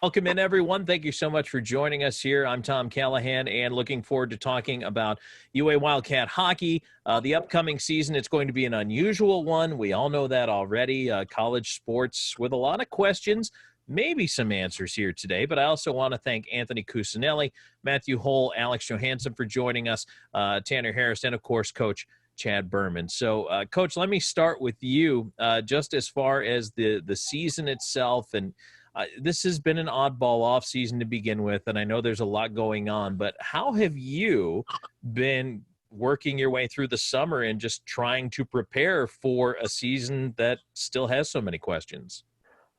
Welcome in, everyone. Thank you so much for joining us here. I'm Tom Callahan, and looking forward to talking about UA Wildcat Hockey. The upcoming season, it's going to be an unusual one. We all know that already. College sports with a lot of questions, maybe some answers here today. But I also want to thank Anthony Cusanelli, Matthew Hohl, Alex Johanson for joining us, Tanner Harris, and, of course, Coach Chad Berman. So, Coach, let me start with you, just as far as the season itself. And this has been an oddball offseason to begin with, and I know there's a lot going on, but how have you been working your way through the summer and just trying to prepare for a season that still has so many questions?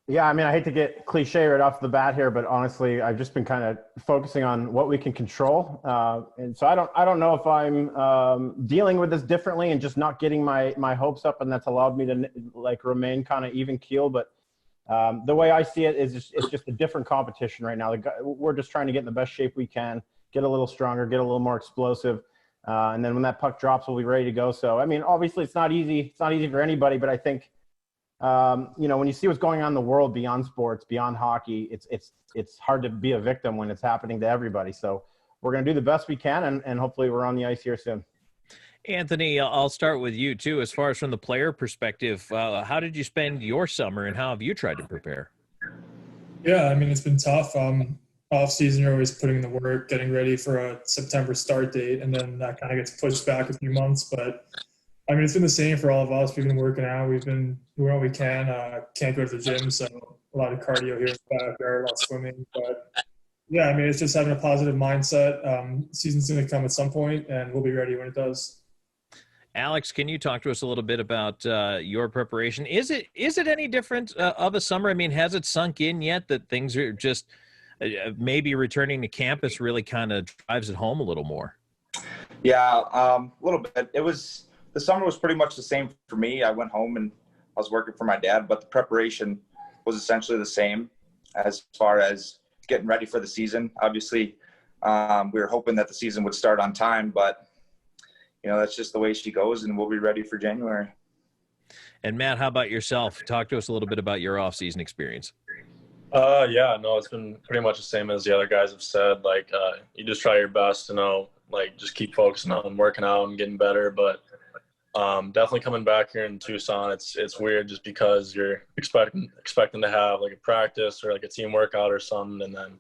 Yeah, I mean, I hate to get cliche right off the bat here, but honestly, I've just been kind of focusing on what we can control. And so I don't know if I'm dealing with this differently and just not getting my hopes up, and that's allowed me to remain kind of even keel. But the way I see it is it's just a different competition right now. We're just trying to get in the best shape we can, get a little stronger, get a little more explosive. And then when that puck drops, we'll be ready to go. So, I mean, obviously it's not easy. It's not easy for anybody, but I think, when you see what's going on in the world beyond sports, beyond hockey, it's hard to be a victim when it's happening to everybody. So we're going to do the best we can, and hopefully we're on the ice here soon. Anthony, I'll start with you, too. As far as from the player perspective, how did you spend your summer, and how have you tried to prepare? Yeah, I mean, it's been tough. Off-season, you're always putting in the work, getting ready for a September start date, and then that kind of gets pushed back a few months. But, I mean, it's been the same for all of us. We've been working out. We've been doing what we can. Can't go to the gym, so a lot of cardio here in the backyard, a lot of swimming. But, yeah, I mean, it's just having a positive mindset. Season's going to come at some point, and we'll be ready when it does. Alex, can you talk to us a little bit about your preparation? Is it any different of a summer? I mean, has it sunk in yet that things are just maybe returning to campus really kind of drives it home a little more? Yeah, a little bit. The summer was pretty much the same for me. I went home and I was working for my dad, but the preparation was essentially the same as far as getting ready for the season. Obviously, we were hoping that the season would start on time, but that's just the way she goes, and we'll be ready for January. And Matt, how about yourself? Talk to us a little bit about your off-season experience. Yeah, no, it's been pretty much the same as the other guys have said. You just try your best to just keep focusing on working out and getting better. But definitely coming back here in Tucson, it's weird just because you're expecting to have a practice or a team workout or something, and then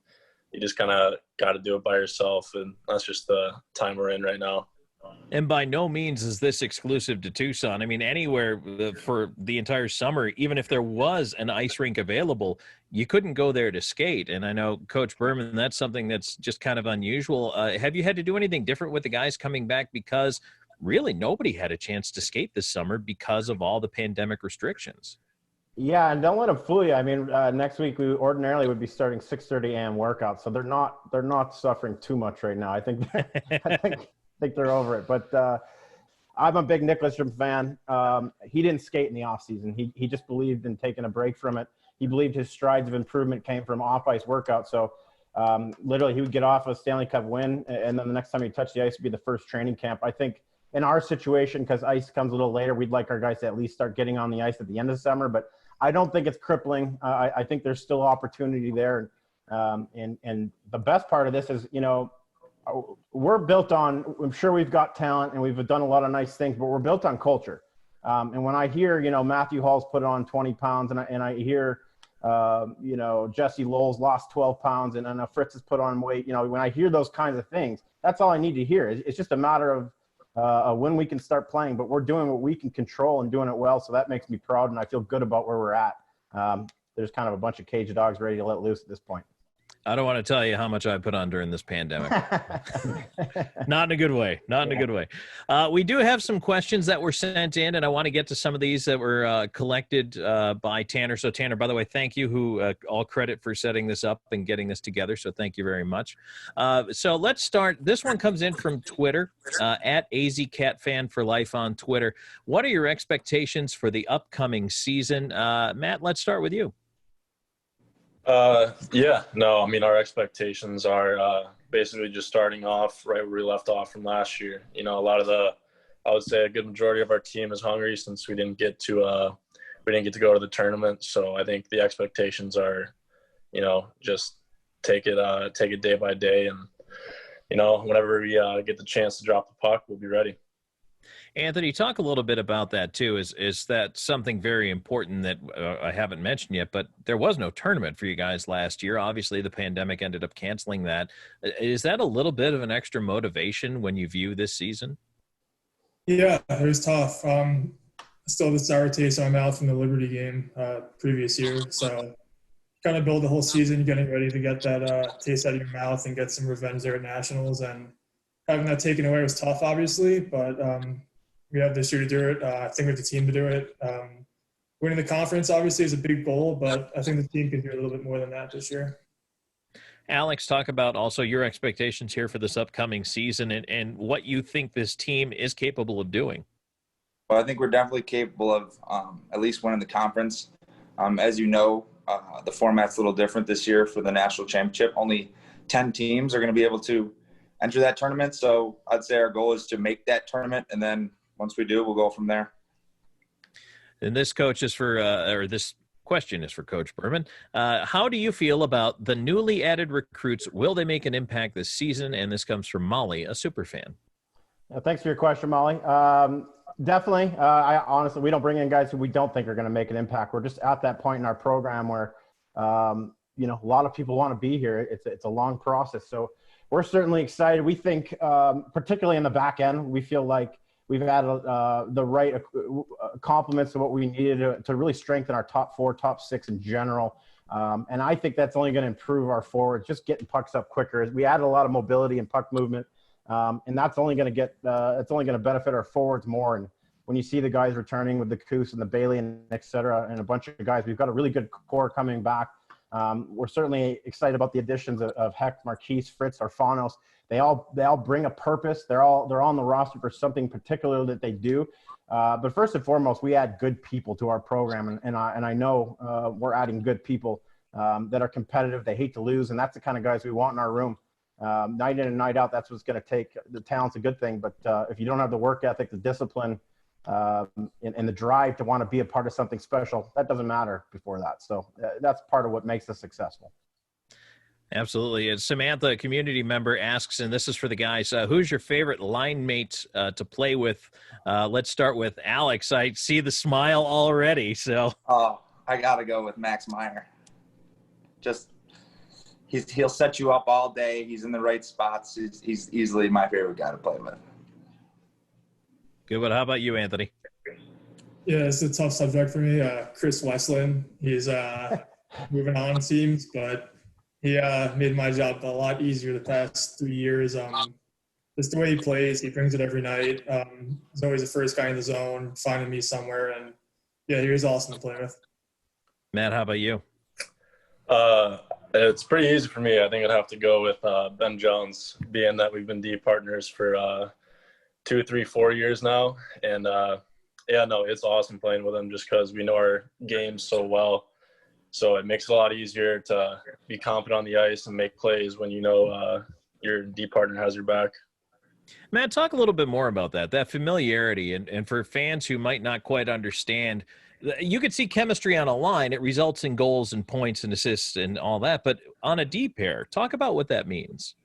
you just kind of got to do it by yourself, and that's just the time we're in right now. And by no means is this exclusive to Tucson. I mean, anywhere for the entire summer, even if there was an ice rink available, you couldn't go there to skate. And I know, Coach Berman, that's something that's just kind of unusual. Have you had to do anything different with the guys coming back? Because really nobody had a chance to skate this summer because of all the pandemic restrictions. Yeah, and don't let them fool you. I mean, next week we ordinarily would be starting 6:30 a.m. workouts, so they're not suffering too much right now. I think they're over it. But I'm a big Nicholson fan. He didn't skate in the offseason. He just believed in taking a break from it. He believed his strides of improvement came from off-ice workouts. So literally he would get off a Stanley Cup win, and then the next time he touched the ice would be the first training camp. I think in our situation, because ice comes a little later, we'd like our guys to at least start getting on the ice at the end of the summer. But I don't think it's crippling. I think there's still opportunity there. And the best part of this is, we're built on, I'm sure we've got talent and we've done a lot of nice things, but we're built on culture. And when I hear, Matthew Hall's put on 20 pounds and I hear, Jesse Lowell's lost 12 pounds and Fritz has put on weight, when I hear those kinds of things, that's all I need to hear. It's just a matter of when we can start playing, but we're doing what we can control and doing it well. So that makes me proud. And I feel good about where we're at. There's kind of a bunch of cage dogs ready to let loose at this point. I don't want to tell you how much I put on during this pandemic. Not in a good way. Not in a good way. We do have some questions that were sent in, and I want to get to some of these that were collected by Tanner. So, Tanner, by the way, thank you, who all credit for setting this up and getting this together. So thank you very much. So let's start. This one comes in from Twitter, at AZCatFanForLife on Twitter. What are your expectations for the upcoming season? Matt, let's start with you. Our expectations are basically just starting off right where we left off from last year. I would say a good majority of our team is hungry since we didn't get to go to the tournament. So I think the expectations are just take it day by day. And, whenever we get the chance to drop the puck, we'll be ready. Anthony, talk a little bit about that too. Is that something very important that I haven't mentioned yet? But there was no tournament for you guys last year. Obviously, the pandemic ended up canceling that. Is that a little bit of an extra motivation when you view this season? Yeah, it was tough. Still the sour taste in my mouth from the Liberty game previous year. So kind of build the whole season getting ready to get that taste out of your mouth and get some revenge there at Nationals. And having that taken away was tough, obviously, but we have this year to do it. I think we have the team to do it. Winning the conference, obviously, is a big goal, but I think the team can do a little bit more than that this year. Alex, talk about also your expectations here for this upcoming season and what you think this team is capable of doing. Well, I think we're definitely capable of at least winning the conference. As you know, the format's a little different this year for the national championship. Only 10 teams are going to be able to enter that tournament. So I'd say our goal is to make that tournament, and then once we do, we'll go from there. And this coach is this question is for Coach Berman. How do you feel about the newly added recruits? Will they make an impact this season? And this comes from Molly, a super fan. Thanks for your question, Molly. Definitely. Honestly, we don't bring in guys who we don't think are going to make an impact. We're just at that point in our program where, a lot of people want to be here. It's a long process. So we're certainly excited. We think, particularly in the back end, we feel like we've added the right complements to what we needed to really strengthen our top 4, top 6 in general. And I think that's only going to improve our forwards, just getting pucks up quicker. We added a lot of mobility and puck movement. And that's only going to benefit our forwards more. And when you see the guys returning with the Coos and the Bayley and et cetera, and a bunch of guys, we've got a really good core coming back. We're certainly excited about the additions of Hecht, Marquise, Fritz, Arfanos. They all bring a purpose. They're on the roster for something particular that they do. But first and foremost, we add good people to our program, and I know we're adding good people that are competitive. They hate to lose, and that's the kind of guys we want in our room. Night in and night out, that's what's going to take. The talent's a good thing, but if you don't have the work ethic, the discipline, and the drive to want to be a part of something special, that doesn't matter before that. So that's part of what makes us successful. Absolutely. And Samantha, a community member, asks, and this is for the guys, who's your favorite line mate to play with? Let's start with Alex. I see the smile already. So I got to go with Max Meyer. He'll set you up all day. He's in the right spots. He's easily my favorite guy to play with. Good one. How about you, Anthony? Yeah, it's a tough subject for me. Chris Westland. He's moving on, it seems, but he made my job a lot easier the past 3 years. Just the way he plays, he brings it every night. He's always the first guy in the zone, finding me somewhere, and yeah, he was awesome to play with. Matt, how about you? It's pretty easy for me. I think I'd have to go with Ben Jones, being that we've been D partners for 2, 3, 4 years now. And it's awesome playing with him just because we know our game so well. So it makes it a lot easier to be confident on the ice and make plays when you know your D partner has your back. Matt, talk a little bit more about that familiarity. And for fans who might not quite understand, you could see chemistry on a line. It results in goals and points and assists and all that. But on a D pair, talk about what that means.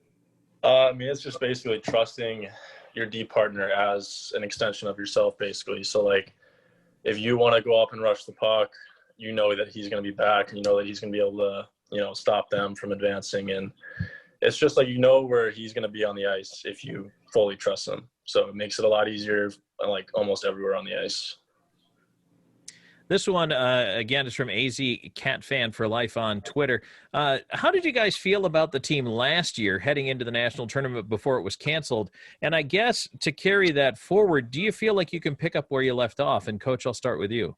It's just basically trusting your D partner as an extension of yourself, basically. So, like, if you want to go up and rush the puck, you know that he's going to be back, and you know that he's going to be able to, stop them from advancing. And it's just like, where he's going to be on the ice if you fully trust him. So it makes it a lot easier, like, almost everywhere on the ice. This one, again, is from AZ Cat Fan for Life on Twitter. How did you guys feel about the team last year heading into the national tournament before it was canceled? And I guess to carry that forward, do you feel like you can pick up where you left off? And, Coach, I'll start with you.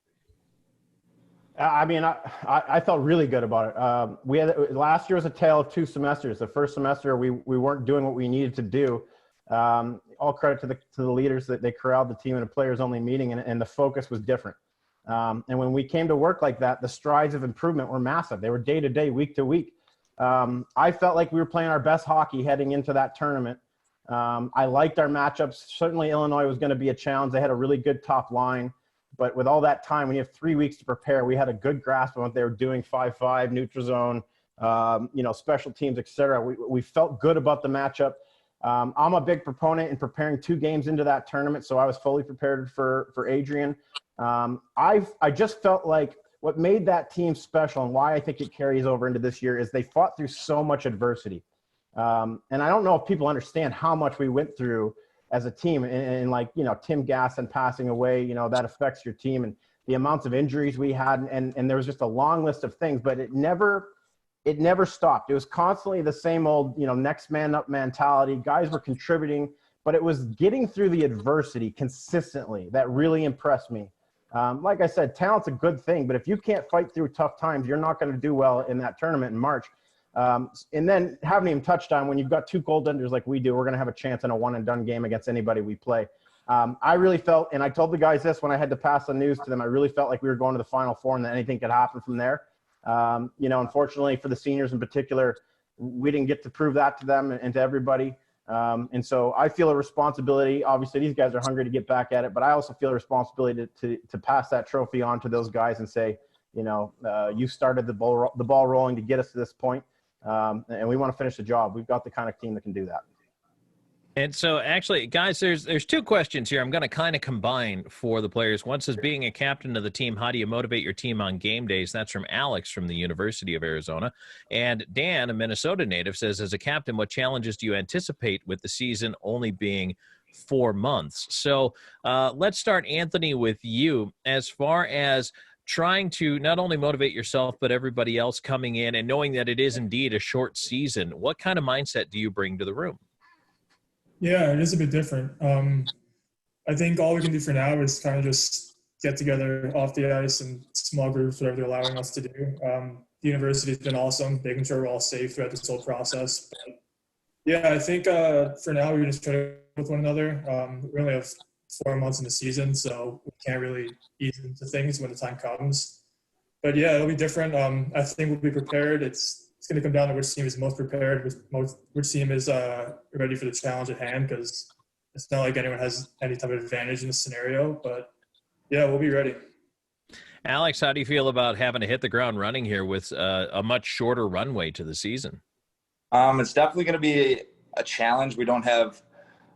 I felt really good about it. Last year was a tale of 2 semesters. The first semester, we weren't doing what we needed to do. All credit to the leaders that they corralled the team in a players-only meeting, and the focus was different. And when we came to work like that, the strides of improvement were massive. They were day to day, week to week. I felt like we were playing our best hockey heading into that tournament. I liked our matchups. Certainly Illinois was going to be a challenge. They had a really good top line. But with all that time, when you have 3 weeks to prepare, we had a good grasp on what they were doing, 5-5, neutral zone, special teams, etc. We felt good about the matchup. I'm a big proponent in preparing 2 games into that tournament, so I was fully prepared for Adrian. I just felt like what made that team special and why I think it carries over into this year is they fought through so much adversity. And I don't know if people understand how much we went through as a team, and Tim Gasson passing away, that affects your team, and the amounts of injuries we had. And there was just a long list of things, but it never stopped. It was constantly the same old, next man up mentality. Guys were contributing, but it was getting through the adversity consistently that really impressed me. Like I said, talent's a good thing, but if you can't fight through tough times, you're not going to do well in that tournament in March. And then haven't even touched on when you've got 2 goaltenders like we do, we're going to have a chance in a one and done game against anybody we play. I really felt, and I told the guys this when I had to pass the news to them, I really felt like we were going to the Final Four and that anything could happen from there. Unfortunately for the seniors in particular, we didn't get to prove that to them and to everybody. And so I feel a responsibility. Obviously, these guys are hungry to get back at it, but I also feel a responsibility to pass that trophy on to those guys and say, you started the ball rolling to get us to this point, and we want to finish the job. We've got the kind of team that can do that. And so, actually, guys, there's 2 questions here I'm going to kind of combine for the players. One says, being a captain of the team, how do you motivate your team on game days? That's from Alex from the University of Arizona. And Dan, a Minnesota native, says, as a captain, what challenges do you anticipate with the season only being 4 months? So let's start, Anthony, with you. As far as trying to not only motivate yourself, but everybody else coming in and knowing that it is indeed a short season, what kind of mindset do you bring to the room? Yeah, it is a bit different. I think all we can do for now is kind of just get together off the ice in small groups, whatever they're allowing us to do. The university's been awesome, making sure we're all safe throughout this whole process. But yeah, I think for now we're just trying to work with one another. We only have 4 months in the season, so we can't really ease into things when the time comes. But yeah, it'll be different. I think we'll be prepared. It's going to come down to which team is most prepared, which team is ready for the challenge at hand, because it's not like anyone has any type of advantage in this scenario. But, yeah, we'll be ready. Alex, how do you feel about having to hit the ground running here with a much shorter runway to the season? It's definitely going to be a challenge. We don't have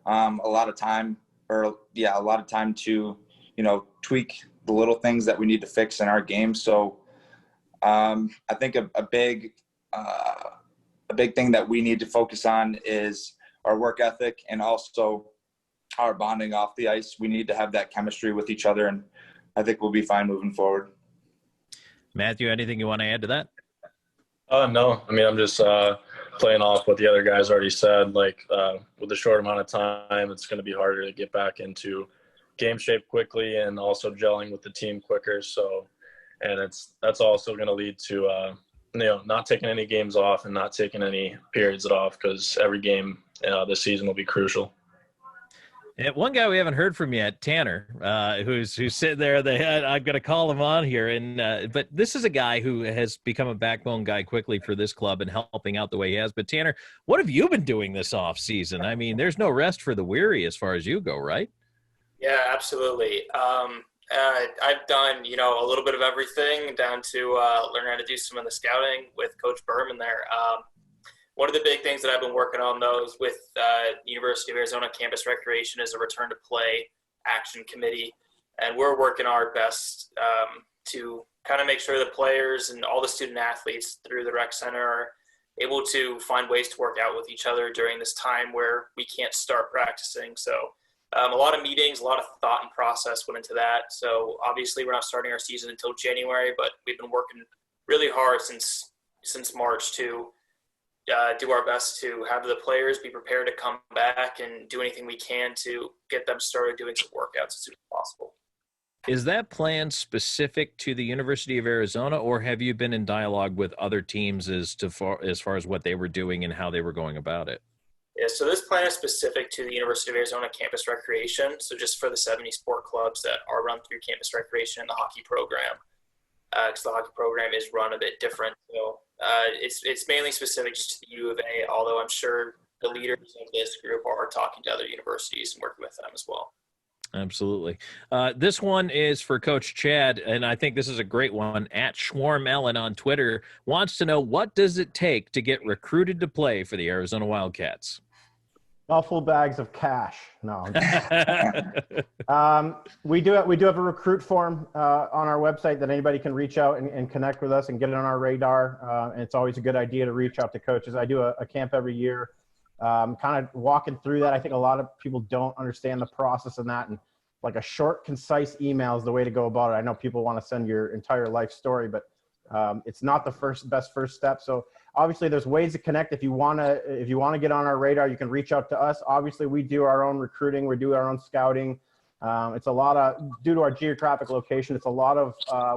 a lot of time to, tweak the little things that we need to fix in our game. So I think a big thing that we need to focus on is our work ethic and also our bonding off the ice. We need to have that chemistry with each other, and I think we'll be fine moving forward. Matthew, anything you want to add to that? No. I mean, I'm just playing off what the other guys already said. Like, with a short amount of time, it's going to be harder to get back into game shape quickly and also gelling with the team quicker. So, and that's also going to lead to not taking any games off and not taking any periods off, because every game this season will be crucial. And one guy we haven't heard from yet, Tanner, who's sitting there. I'm going to call him on here, but this is a guy who has become a backbone guy quickly for this club and helping out the way he has. But Tanner, what have you been doing this off season? I mean, there's no rest for the weary as far as you go, right? Yeah, absolutely. I've done, a little bit of everything, down to learning how to do some of the scouting with Coach Berman there. One of the big things that I've been working on, though, is with University of Arizona Campus Recreation is a return to play action committee. And we're working our best to kind of make sure the players and all the student athletes through the rec center are able to find ways to work out with each other during this time where we can't start practicing. So a lot of meetings, a lot of thought and process went into that. So obviously we're not starting our season until January, but we've been working really hard since March to do our best to have the players be prepared to come back and do anything we can to get them started doing some workouts as soon as possible. Is that plan specific to the University of Arizona, or have you been in dialogue with other teams as far as what they were doing and how they were going about it? Yeah, so this plan is specific to the University of Arizona Campus Recreation. So just for the 70 sport clubs that are run through Campus Recreation and the hockey program, because the hockey program is run a bit different. So it's mainly specific just to the U of A, although I'm sure the leaders of this group are talking to other universities and working with them as well. Absolutely. This one is for Coach Chad, and I think this is a great one. At Schwarm on Twitter wants to know, what does it take to get recruited to play for the Arizona Wildcats? Duffel bags of cash. No. We do have a recruit form on our website that anybody can reach out and connect with us and get it on our radar. And it's always a good idea to reach out to coaches. I do a camp every year, kind of walking through that. I think a lot of people don't understand the process in that, and like a short, concise email is the way to go about it. I know people want to send your entire life story, but it's not the best first step. So obviously there's ways to connect. If you want to get on our radar, you can reach out to us. Obviously we do our own recruiting. We do our own scouting. It's a lot of, due to our geographic location, it's a lot of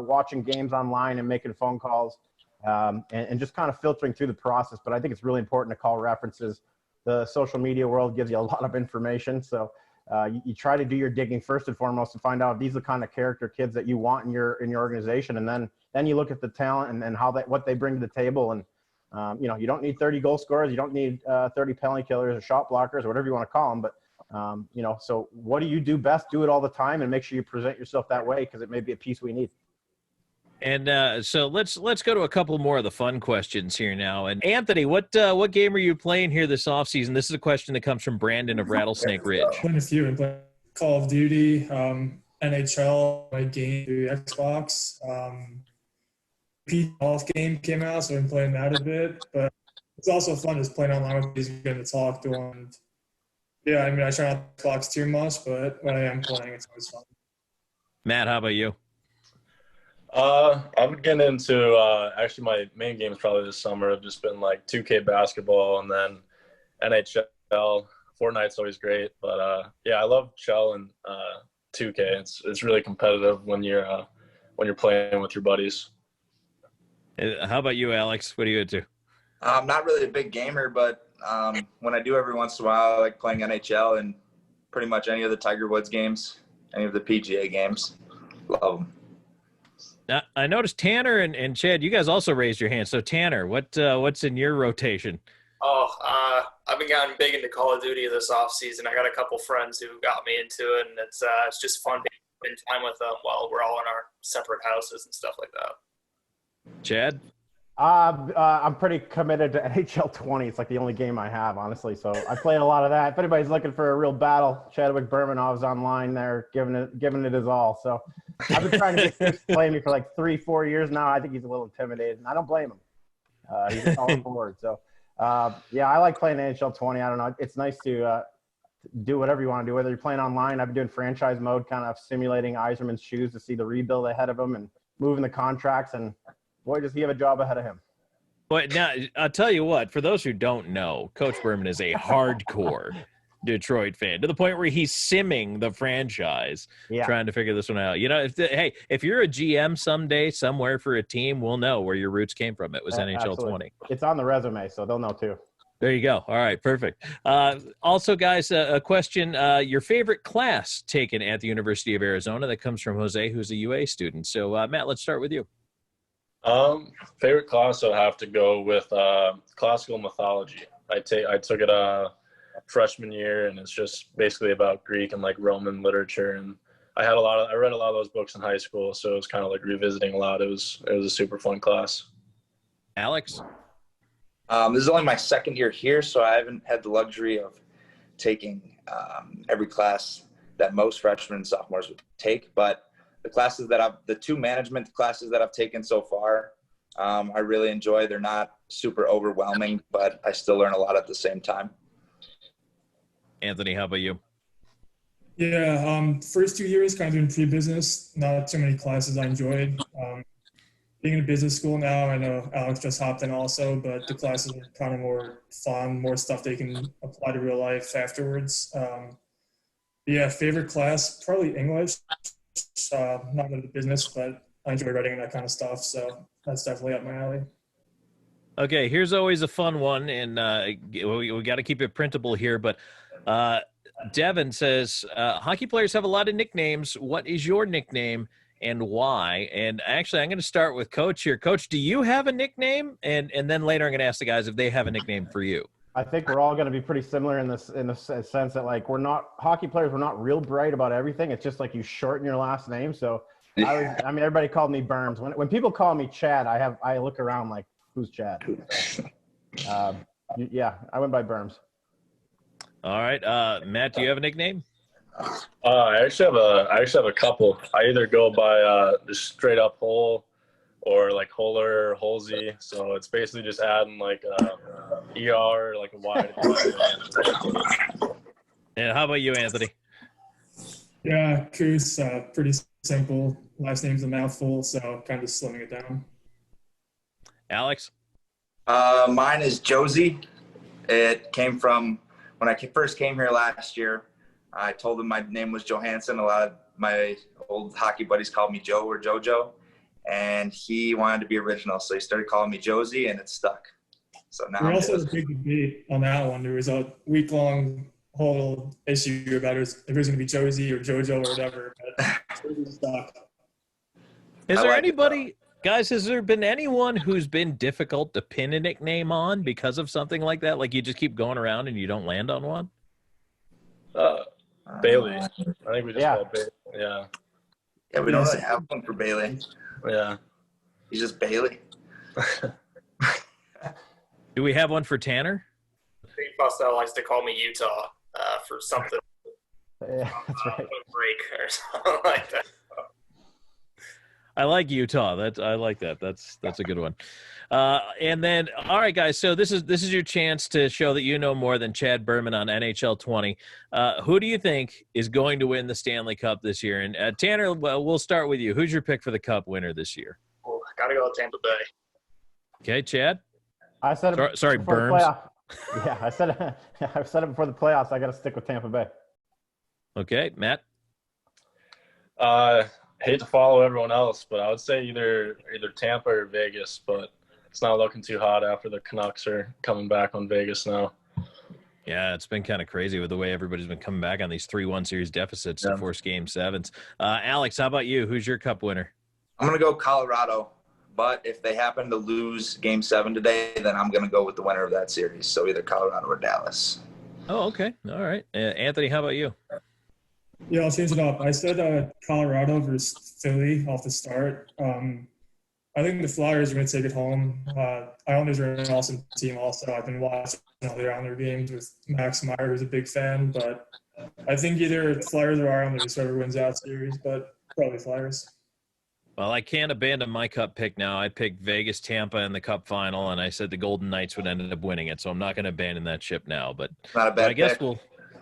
watching games online and making phone calls and just kind of filtering through the process. But I think it's really important to call references. The social media world gives you a lot of information. So you try to do your digging first and foremost to find out if these are the kind of character kids that you want in your organization. And then you look at the talent and what they bring to the table. And, you don't need 30 goal scorers. You don't need 30 penalty killers or shot blockers or whatever you want to call them. But, so what do you do best? Do it all the time and make sure you present yourself that way, because it may be a piece we need. And so let's go to a couple more of the fun questions here now. And Anthony, what game are you playing here this offseason? This is a question that comes from Brandon of Rattlesnake Ridge. Playing a few. I'm playing Call of Duty, NHL, my game through Xbox. Golf game came out, so I've been playing that a bit. But it's also fun just playing online with these, getting to talk to them. And yeah, I mean, I try not to Xbox too much, but when I am playing, it's always fun. Matt, how about you? I'm getting into actually my main games probably this summer have just been like 2K basketball and then NHL. Fortnite's always great, but yeah, I love Shell and 2K. It's really competitive when you're playing with your buddies. How about you, Alex? What are you into? I'm not really a big gamer, but when I do every once in a while, I like playing NHL and pretty much any of the Tiger Woods games, any of the PGA games. Love them. Now, I noticed Tanner and Chad, you guys also raised your hand. So Tanner, what's in your rotation? I've been getting big into Call of Duty this off season. I got a couple friends who got me into it, and it's just fun to spend time with them while we're all in our separate houses and stuff like that. Chad? I'm pretty committed to NHL 20. It's like the only game I have, honestly. So I play a lot of that. If anybody's looking for a real battle, Chadwick Berman, I was online there giving it his all. So I've been trying to get Chris to play me for like 3-4 years now. I think he's a little intimidated, and I don't blame him. He's all on board. So yeah, I like playing NHL 20. I don't know. It's nice to do whatever you want to do, whether you're playing online. I've been doing franchise mode, kind of simulating Yzerman's shoes to see the rebuild ahead of him and moving the contracts, and boy, does he have a job ahead of him. But now, I'll tell you what, for those who don't know, Coach Berman is a hardcore Detroit fan, to the point where he's simming the franchise, trying to figure this one out. If you're a GM someday, somewhere for a team, we'll know where your roots came from. It was NHL Absolutely. 20. It's on the resume, so they'll know too. There you go. All right, perfect. Also, guys, a question, your favorite class taken at the University of Arizona? That comes from Jose, who's a UA student. So, Matt, let's start with you. Favorite class, I'd have to go with classical mythology. I took it freshman year, and it's just basically about Greek and like Roman literature. And I read a lot of those books in high school, so it was kind of like revisiting a lot. It was a super fun class. Alex? This is only my second year here, so I haven't had the luxury of taking every class that most freshmen and sophomores would take, but the two management classes that I've taken so far, I really enjoy. They're not super overwhelming, but I still learn a lot at the same time. Anthony, how about you? Yeah, first 2 years kind of doing pre-business, not too many classes I enjoyed. Being in a business school now, I know Alex just hopped in also, but the classes are kind of more fun, more stuff they can apply to real life afterwards. Yeah, favorite class, probably English. Not into business, but I enjoy writing that kind of stuff, so that's definitely up my alley. Okay, here's always a fun one, and we got to keep it printable here, but Devin says, hockey players have a lot of nicknames. What is your nickname and why? And actually, I'm going to start with Coach here. Coach, do you have a nickname? And then later I'm going to ask the guys if they have a nickname for you. I think we're all going to be pretty similar in the sense that like hockey players. We're not real bright about everything. It's just like you shorten your last name. So everybody called me Berms. When people call me Chad, I look around like, who's Chad? Yeah, I went by Berms. All right, Matt, do you have a nickname? I actually have a couple. I either go by just straight up Hole, or like Holler or Holsey. So it's basically just adding like ER, like a Y to the end. And how about you, Anthony? Yeah, Coos, pretty simple. Last name's a mouthful, so kind of slimming it down. Alex? Mine is Josie. It came from when I first came here last year. I told them my name was Johanson. A lot of my old hockey buddies called me Joe or JoJo, and he wanted to be original, so he started calling me Josie, and it stuck. So now we also had a big debate on that one. There was a week-long whole issue about if it was going to be Josie or JoJo or whatever. But Josie stuck. Is there anybody, guys, has there been anyone who's been difficult to pin a nickname on because of something like that? Like you just keep going around and you don't land on one? Bayley. I think we just called Bayley. Yeah. Yeah, we don't really have one for Bayley. Yeah. He's just Bayley. Do we have one for Tanner? Big Fossil likes to call me Utah for something. Yeah, that's right. Break or something like that. I like Utah. I like that. That's a good one. And then, all right, guys. So this is your chance to show that you know more than Chad Berman on NHL 20. Who do you think is going to win the Stanley Cup this year? And Tanner, we'll start with you. Who's your pick for the Cup winner this year? Oh, gotta go with Tampa Bay. Okay, Chad. I said it. Sorry, Berms. Yeah, I said it before the playoffs. I got to stick with Tampa Bay. Okay, Matt. Hate to follow everyone else, but I would say either Tampa or Vegas, but it's not looking too hot after the Canucks are coming back on Vegas now. Yeah, it's been kind of crazy with the way everybody's been coming back on these 3-1 series deficits to force Game 7s. Alex, how about you? Who's your Cup winner? I'm going to go Colorado, but if they happen to lose Game 7 today, then I'm going to go with the winner of that series, so either Colorado or Dallas. Oh, okay. All right. Anthony, how about you? Yeah, I'll change it up. I said Colorado versus Philly off the start. I think the Flyers are going to take it home. Islanders are an awesome team also. I've been watching all the Islander games with Max Meyer, who's a big fan. But I think either Flyers or Islanders, whoever wins that series, but probably Flyers. Well, I can't abandon my Cup pick now. I picked Vegas, Tampa in the Cup final, and I said the Golden Knights would end up winning it. So I'm not going to abandon that ship now. But not a bad I guess pick.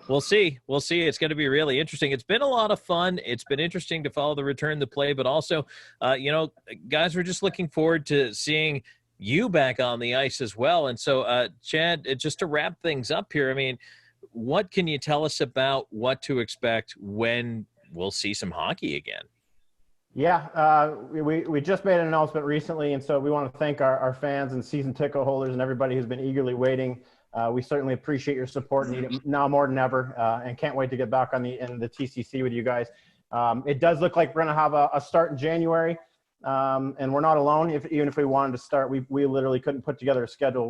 We'll see. We'll see. It's going to be really interesting. It's been a lot of fun. It's been interesting to follow the return to play, but also, guys, we're just looking forward to seeing you back on the ice as well. And so, Chad, just to wrap things up here, I mean, what can you tell us about what to expect when we'll see some hockey again? Yeah, we just made an announcement recently, and so we want to thank our fans and season ticket holders and everybody who's been eagerly waiting. We certainly appreciate your support, need it now more than ever, and can't wait to get back in the TCC with you guys. It does look like we're going to have a start in January, and we're not alone. Even if we wanted to start, we literally couldn't put together a schedule.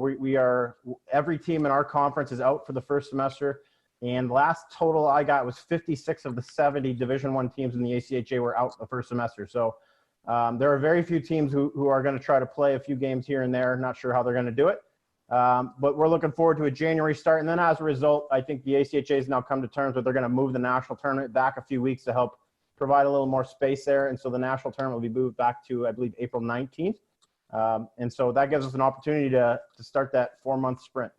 Every team in our conference is out for the first semester, and last total I got was 56 of the 70 Division I teams in the ACHA were out the first semester. So there are very few teams who are going to try to play a few games here and there. Not sure how they're going to do it. But we're looking forward to a January start. And then as a result, I think the ACHA has now come to terms with they're going to move the national tournament back a few weeks to help provide a little more space there. And so the national tournament will be moved back to, I believe, April 19th. And so that gives us an opportunity to start that 4-month sprint.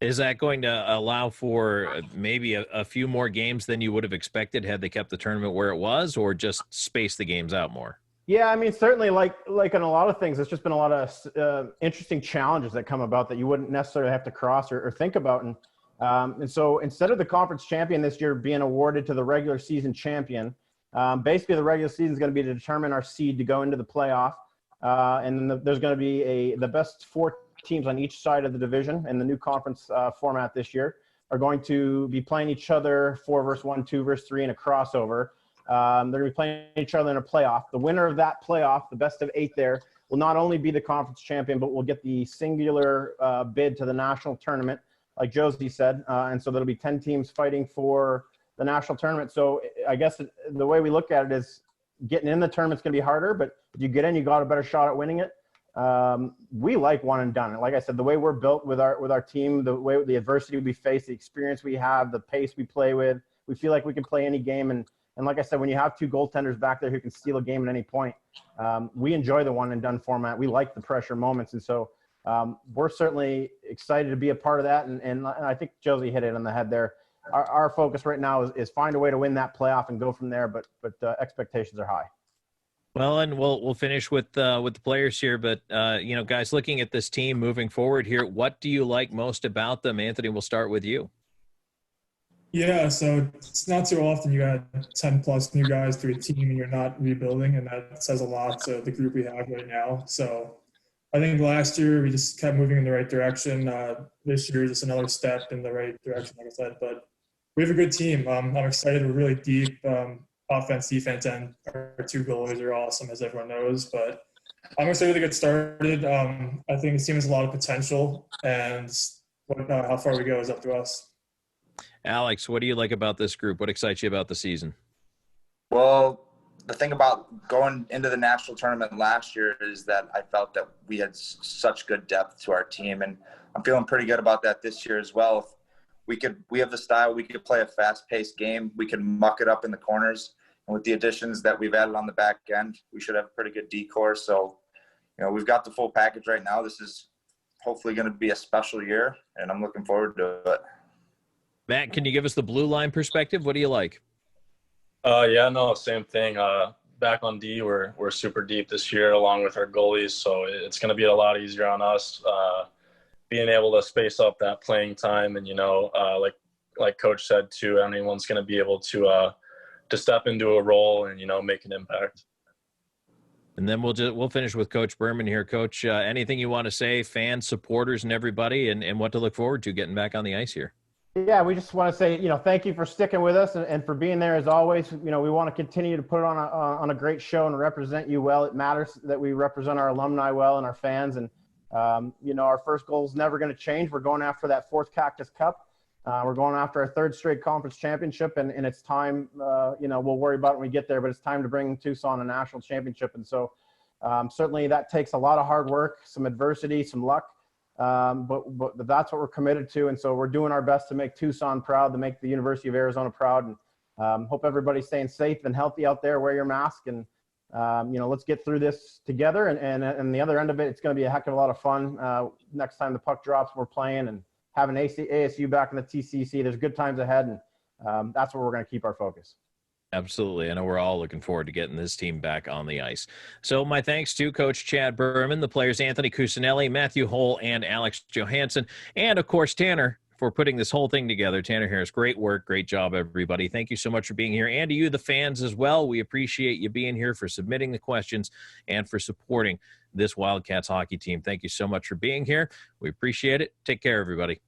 Is that going to allow for maybe a few more games than you would have expected had they kept the tournament where it was, or just space the games out more? Yeah, I mean, certainly like in a lot of things, it's just been a lot of interesting challenges that come about that you wouldn't necessarily have to cross or think about. And so instead of the conference champion this year being awarded to the regular season champion, basically the regular season is going to be to determine our seed to go into the playoff. And then there's going to be the best 4 teams on each side of the division in the new conference format this year are going to be playing each other 4 versus 1, 2 versus 3 in a crossover. They're going to be playing each other in a playoff. The winner of that playoff, the best of 8 there, will not only be the conference champion, but we'll get the singular bid to the national tournament, like Josie said. And so there'll be 10 teams fighting for the national tournament. So I guess the way we look at it is getting in the tournament's going to be harder, but if you get in, you got a better shot at winning it. We like one and done. And like I said, the way we're built with our team, the way the adversity we face, the experience we have, the pace we play with, we feel like we can play any game. And like I said, when you have two goaltenders back there who can steal a game at any point, we enjoy the one and done format. We like the pressure moments. And so we're certainly excited to be a part of that. And I think Josie hit it on the head there. Our focus right now is find a way to win that playoff and go from there. But expectations are high. Well, and we'll finish with the players here, but guys, looking at this team moving forward here, what do you like most about them? Anthony, we'll start with you. Yeah, so it's not too often you got 10 plus new guys to a team and you're not rebuilding, and that says a lot to the group we have right now. So I think last year we just kept moving in the right direction. This year is just another step in the right direction, like I said. But we have a good team. I'm excited. We're really deep. Offense, defense, and our two goalies are awesome, as everyone knows. But I'm excited to get started. I think the team has a lot of potential, and how far we go is up to us. Alex, what do you like about this group? What excites you about the season? Well, the thing about going into the national tournament last year is that I felt that we had such good depth to our team, and I'm feeling pretty good about that this year as well. We have the style. We could play a fast-paced game. We can muck it up in the corners. And with the additions that we've added on the back end, we should have a pretty good decor. So, we've got the full package right now. This is hopefully going to be a special year, and I'm looking forward to it. Matt, can you give us the blue line perspective? What do you like? Same thing. Back on D, we're super deep this year along with our goalies. So it's going to be a lot easier on us. Being able to space up that playing time, and like Coach said too, anyone's going to be able to step into a role and make an impact. And then we'll finish with Coach Berman here. Coach, anything you want to say, fans, supporters, and everybody, and what to look forward to getting back on the ice here? Yeah, we just want to say, thank you for sticking with us and for being there as always. We want to continue to put it on a great show and represent you well. It matters that we represent our alumni well and our fans. And our first goal is never going to change. We're going after that fourth Cactus Cup. We're going after our third straight conference championship, and it's time, we'll worry about it when we get there, but it's time to bring Tucson a national championship. And so certainly that takes a lot of hard work, some adversity, some luck, but that's what we're committed to. And so we're doing our best to make Tucson proud, to make the University of Arizona proud, and hope everybody's staying safe and healthy out there. Wear your mask, and let's get through this together. And the other end of it, it's going to be a heck of a lot of fun. Next time the puck drops, we're playing and having ASU back in the TCC. There's good times ahead, and that's where we're going to keep our focus. Absolutely. I know we're all looking forward to getting this team back on the ice. So my thanks to Coach Chad Berman, the players Anthony Cusanelli, Matthew Hohl, and Alex Johanson, and, of course, Tanner for putting this whole thing together. Tanner Harris, great work. Great job, everybody. Thank you so much for being here. And to you, the fans, as well. We appreciate you being here, for submitting the questions, and for supporting this Wildcats hockey team. Thank you so much for being here. We appreciate it. Take care, everybody.